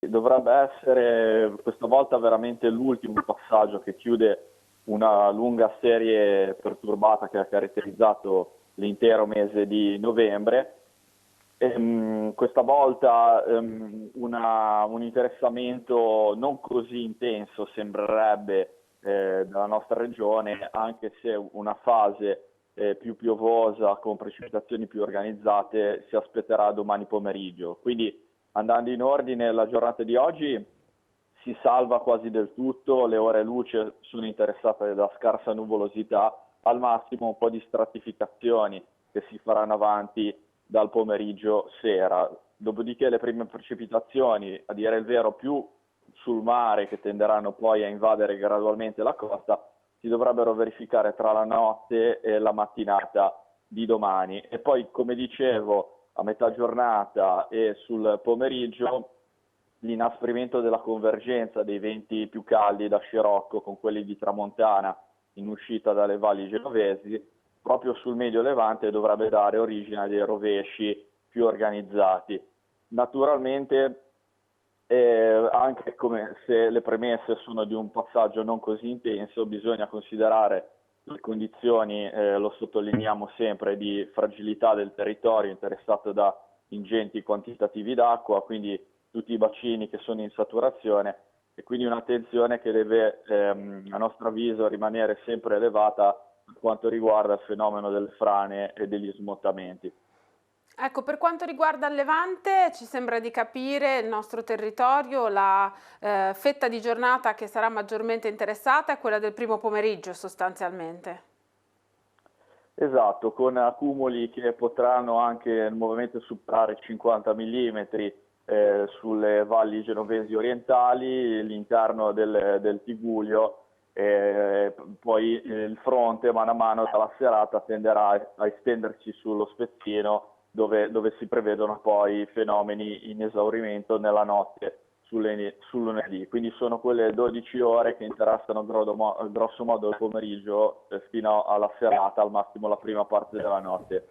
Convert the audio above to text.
dovrebbe essere questa volta veramente l'ultimo passaggio che chiude una lunga serie perturbata che ha caratterizzato l'intero mese di novembre. Questa volta un interessamento non così intenso sembrerebbe della nostra regione, anche se una fase più piovosa con precipitazioni più organizzate si aspetterà domani pomeriggio. Quindi andando in ordine, la giornata di oggi si salva quasi del tutto, le ore luce sono interessate da scarsa nuvolosità, al massimo un po' di stratificazioni che si faranno avanti dal pomeriggio sera. Dopodiché le prime precipitazioni, a dire il vero, più sul mare, che tenderanno poi a invadere gradualmente la costa, si dovrebbero verificare tra la notte e la mattinata di domani. E poi, come dicevo, a metà giornata e sul pomeriggio l'inasprimento della convergenza dei venti più caldi da scirocco con quelli di tramontana in uscita dalle valli genovesi, proprio sul medio levante dovrebbe dare origine a dei rovesci più organizzati. Naturalmente, anche come se le premesse sono di un passaggio non così intenso, bisogna considerare le condizioni, lo sottolineiamo sempre, di fragilità del territorio interessato da ingenti quantitativi d'acqua, quindi tutti i bacini che sono in saturazione, e quindi un'attenzione che deve, a nostro avviso, rimanere sempre elevata per quanto riguarda il fenomeno delle frane e degli smottamenti. Ecco, per quanto riguarda il Levante, ci sembra di capire il nostro territorio, la fetta di giornata che sarà maggiormente interessata è quella del primo pomeriggio sostanzialmente. Esatto, con accumuli che potranno anche nuovamente superare i 50 mm sulle valli genovesi orientali, l'interno del Tigullio, poi il fronte man mano dalla serata tenderà a estendersi sullo Spezzino, dove si prevedono poi fenomeni in esaurimento nella notte sul lunedì. Quindi sono quelle 12 ore che interessano grosso modo il pomeriggio fino alla serata, al massimo la prima parte della notte.